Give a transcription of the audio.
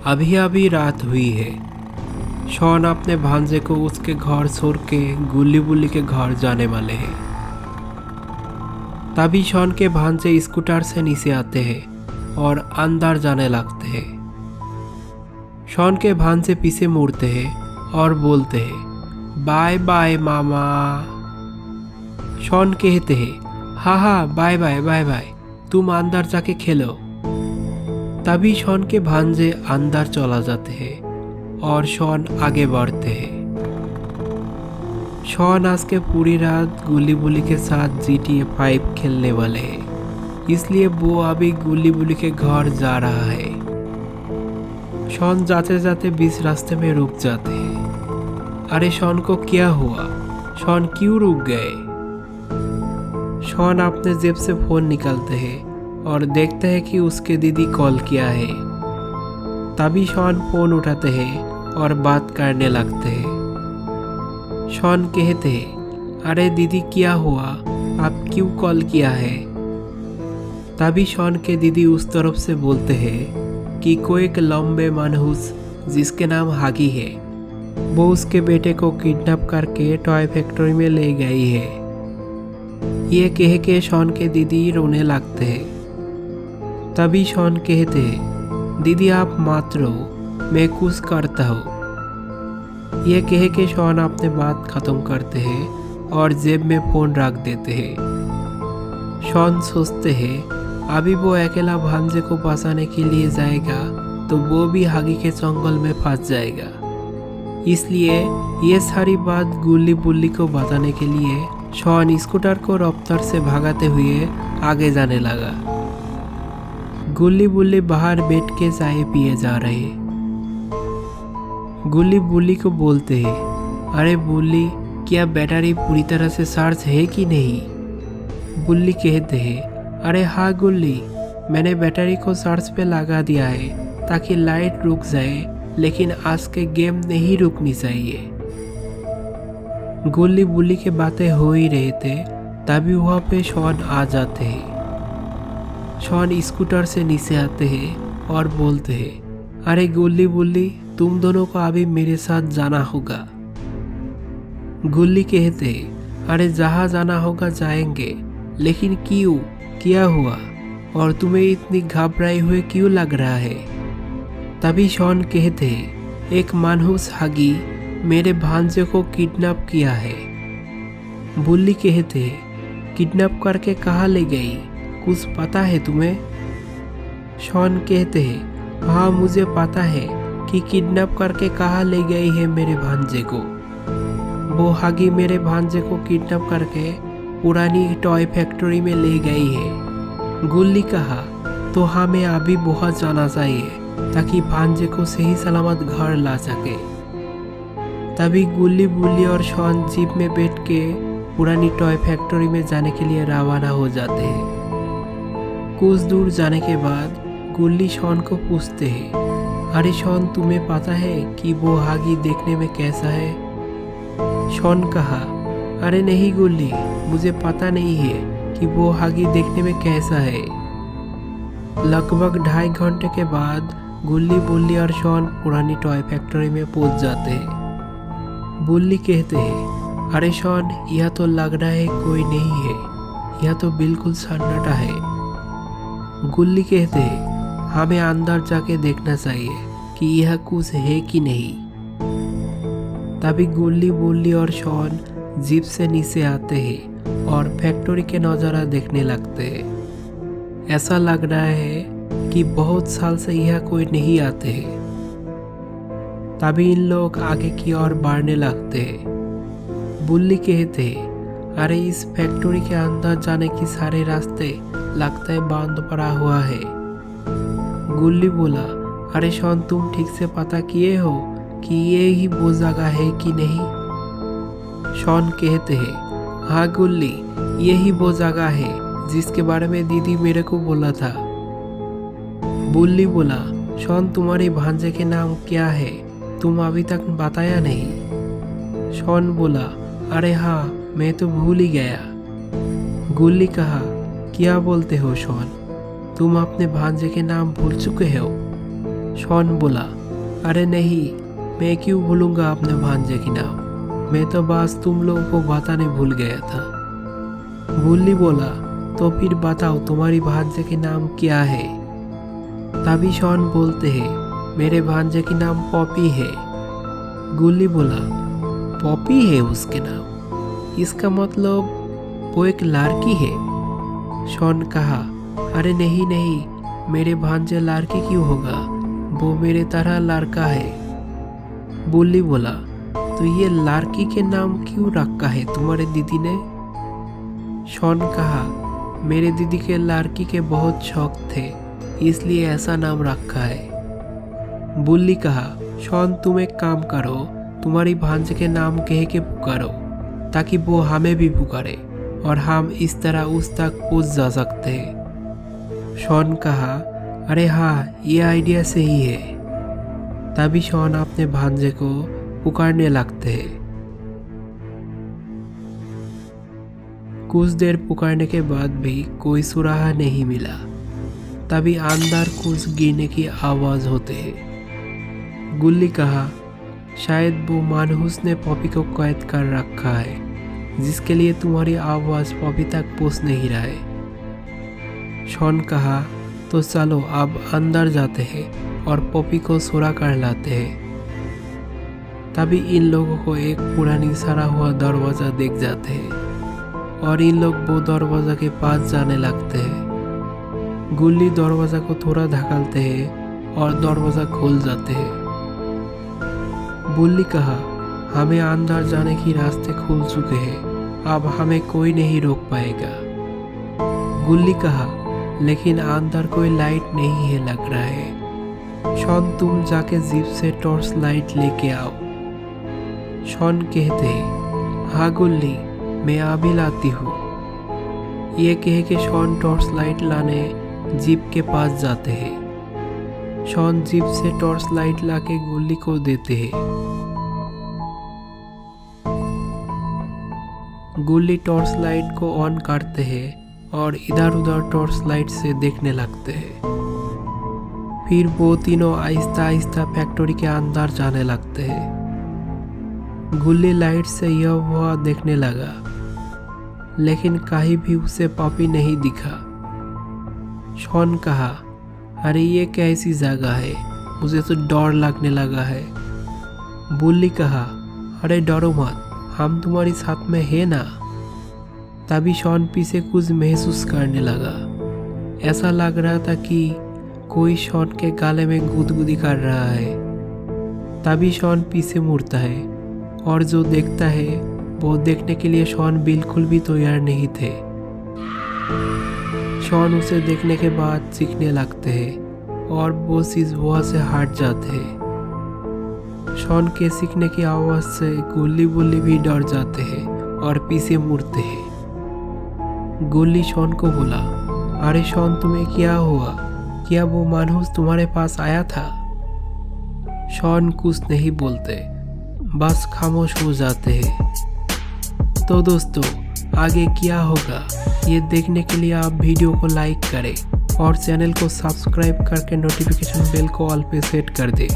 अभी अभी रात हुई है। शॉन अपने भांजे को उसके घर छोड़ के गुल्ली बुल्ली के घर जाने वाले हैं। तभी शॉन के भांजे स्कूटर से नीचे आते हैं और अंदर जाने लगते हैं। शॉन के भांजे पीछे मुड़ते हैं और बोलते हैं, बाय बाय मामा। शॉन कहते हैं, हाँ हाँ बाय बाय बाय बाय, तुम अंदर जाके खेलो। तभी शॉन के भांजे अंदर चला जाते हैं और शॉन आगे बढ़ते हैं। शॉन आज के पूरी रात गुल्ली बुल्ली के साथ GTA 5 खेलने वाले हैं, इसलिए वो अभी गुल्ली बुल्ली के घर जा रहा है। शॉन जाते जाते बीच रास्ते में रुक जाते हैं। अरे शॉन को क्या हुआ? शॉन क्यों रुक गए? शॉन अपने जेब से फोन निकालते हैं और देखते हैं कि उसके दीदी कॉल किया है। तभी शॉन फोन उठाते हैं और बात करने लगते हैं। शॉन कहते हैं, अरे दीदी क्या हुआ, आप क्यों कॉल किया है? तभी शॉन के दीदी उस तरफ से बोलते हैं कि कोई एक लंबे मानूस जिसके नाम हागी है, वो उसके बेटे को किडनैप करके टॉय फैक्ट्री में ले गई है। ये कह के शॉन के दीदी रोने लगते हैं। तभी शॉन कहते हैं, दीदी आप मत रो, मैं कुछ करता हूँ। ये कह के शॉन अपने बात खत्म करते हैं और जेब में फोन रख देते हैं। शॉन सोचते हैं अभी वो अकेला भांजे को बचाने के लिए जाएगा तो वो भी हागी के जंगल में फंस जाएगा। इसलिए ये सारी बात गुल्ली बुल्ली को बताने के लिए शॉन स्कूटर को रफ्तार से भगाते हुए आगे जाने लगा। गुल्ली बुल्ली बाहर बैठ के चाय पिए जा रहे। गुल्ली बुल्ली को बोलते हैं, अरे बुल्ली क्या बैटरी पूरी तरह से चार्ज है कि नहीं? बुल्ली कहते हैं, अरे हाँ गुल्ली, मैंने बैटरी को चार्ज पे लगा दिया है ताकि लाइट रुक जाए, लेकिन आज के गेम नहीं रुकनी चाहिए। गुल्ली बुल्ली की बातें हो ही रहे थे, तभी वहाँ पे शॉन आ जाते हैं। शॉन स्कूटर से नीचे आते हैं और बोलते हैं, अरे गुल्ली बुल्ली, तुम दोनों को अभी मेरे साथ जाना होगा। गुल्ली कहते हैं, अरे जहाँ जाना होगा जाएंगे, लेकिन क्यों, क्या हुआ और तुम्हें इतनी घबराए हुए क्यों लग रहा है? तभी शॉन कहते हैं, एक मानूस हागी मेरे भांजे को किडनैप किया है। बुल्ली कहते हैं, किडनैप करके कहाँ ले गई, कुछ पता है तुम्हें? शॉन कहते हैं, हाँ मुझे पता है कि किडनैप करके कहाँ ले गई है मेरे भांजे को। वो हागी मेरे भांजे को किडनैप करके पुरानी टॉय फैक्ट्री में ले गई है। गुल्ली कहा, तो हमें अभी बहुत जाना चाहिए ताकि भांजे को सही सलामत घर ला सके। तभी गुल्ली बुल्ली और शॉन जीप में बैठ के पुरानी टॉय फैक्ट्री में जाने के लिए रवाना हो जाते हैं। कुछ दूर जाने के बाद गुल्ली शॉन को पूछते हैं, अरे शॉन तुम्हें पता है कि वो हागी देखने में कैसा है? शॉन कहा, अरे नहीं गुल्ली, मुझे पता नहीं है कि वो हागी देखने में कैसा है। लगभग 2.5 घंटे के बाद गुल्ली बुल्ली और शॉन पुरानी टॉय फैक्ट्री में पहुंच जाते हैं। बुल्ली कहते हैं, अरे शॉन, यह तो लग रहा है कोई नहीं है, यह तो बिल्कुल सन्नाटा है। गुल्ली कहते हैं, हमें अंदर जाके देखना चाहिए कि यह कुछ है कि नहीं। तभी गुल्ली बुल्ली और शॉन जीप से नीचे आते हैं और फैक्ट्री के नज़ारा देखने लगते हैं। ऐसा लग रहा है कि बहुत साल से यह कोई नहीं आते हैं। तभी इन लोग आगे की ओर बढ़ने लगते हैं। बुल्ली कहते हैं, अरे इस फैक्ट्री के अंदर जाने की सारे रास्ते लगता है बंद पड़ा हुआ है। गुल्ली बोला, अरे शॉन तुम ठीक से पता किए हो कि ये ही वो जगह है कि नहीं? शॉन कहते हैं, हाँ गुल्ली, यही वो जगह है जिसके बारे में दीदी मेरे को बोला था। बुल्ली बोला, शॉन तुम्हारी भांजे के नाम क्या है, तुम अभी तक बताया नहीं। शॉन बोला, अरे हाँ, मैं तो भूल ही गया। गुल्ली कहा, क्या बोलते हो शॉन, तुम अपने भांजे के नाम भूल चुके हो? शॉन बोला, अरे नहीं, मैं क्यों भूलूंगा अपने भांजे की नाम, मैं तो बस तुम लोगों को बताने भूल गया था। गुल्ली बोला, तो फिर बताओ तुम्हारी भांजे के नाम क्या है। तभी शॉन बोलते हैं, मेरे भांजे की नाम पॉपी है। गुल्ली बोला, पॉपी है उसके नाम, इसका मतलब वो एक लड़की है। शॉन कहा, अरे नहीं नहीं, मेरे भांजे लड़की क्यों होगा, वो मेरे तरह लड़का है। गुल्ली बोला, तो ये लड़की के नाम क्यों रखा है तुम्हारे दीदी ने। शॉन कहा, मेरे दीदी के लड़की के बहुत शौक थे, इसलिए ऐसा नाम रखा है। बुल्ली कहा, शॉन तुम एक काम करो, तुम्हारी भांजे के नाम कह के पुकारो ताकि वो हमें भी पुकारे और हम इस तरह उस तक पहुंच जा सकते हैं। शॉन कहा, अरे हाँ, ये आइडिया सही है। तभी शॉन अपने भांजे को पुकारने लगते हैं। कुछ देर पुकारने के बाद भी कोई सुराहा नहीं मिला। तभी अंदर कुछ गिरने की आवाज होते है। गुल्ली कहा, शायद वो मानहूस ने पॉपी को कैद कर रखा है, जिसके लिए तुम्हारी आवाज पॉपी तक पहुंच नहीं रहा है। शॉन कहा, तो चलो अब अंदर जाते हैं और पॉपी को सुरा कर लाते हैं। तभी इन लोगों को एक पुरानी सड़ा हुआ दरवाजा दिख जाते हैं और इन लोग वो दरवाजा के पास जाने लगते हैं। गुल्ली दरवाजा को थोड़ा धकेलते हैं और दरवाजा खुल जाते हैं। बुल्ली कहा, हमें अंदर जाने की रास्ते खुल चुके हैं, अब हमें कोई नहीं रोक पाएगा। गुल्ली कहा, लेकिन अंदर कोई लाइट नहीं है लग रहा है। शॉन तुम जाके जीप से टॉर्च लाइट लेके आओ। शॉन कहते, हाँ गुल्ली, मैं अभी लाती हूँ। ये कह के शॉन टॉर्च लाइट लाने जीप के पास जाते हैं। शॉन जीप से टॉर्च लाइट लाके गुल्ली को देते हैं। गुल्ली टॉर्च लाइट को ऑन करते हैं और इधर उधर टॉर्च लाइट से देखने लगते हैं। फिर वो तीनों आहिस्ता आहिस्ता फैक्ट्री के अंदर जाने लगते हैं। गुल्ली लाइट से यह वह देखने लगा, लेकिन कहीं भी उसे पॉपी नहीं दिखा। शॉन कहा, अरे ये कैसी जगह है, मुझे तो डर लगने लगा है। बुल्ली कहा, अरे डरो मत, हम तुम्हारी साथ में है ना। तभी शॉन पीछे कुछ महसूस करने लगा। ऐसा लग रहा था कि कोई शॉन के गाले में गुदगुदी कर रहा है। तभी शॉन पीछे मुड़ता है और जो देखता है वो देखने के लिए शॉन बिल्कुल भी तैयार नहीं थे। शॉन उसे देखने के बाद चीखने लगते हैं और वो चीज वहां से हट जाते हैं। शॉन के चीखने की आवाज से गुल्ली बुल्ली भी डर जाते हैं और पीछे मुड़ते हैं। गुल्ली शॉन को बोला, अरे शॉन तुम्हें क्या हुआ, क्या वो मानहूस तुम्हारे पास आया था। शॉन कुछ नहीं बोलते, बस खामोश हो जाते हैं। तो दोस्तों, आगे क्या होगा ये देखने के लिए आप वीडियो को लाइक करें और चैनल को सब्सक्राइब करके नोटिफिकेशन बेल को ऑल पे सेट कर दें।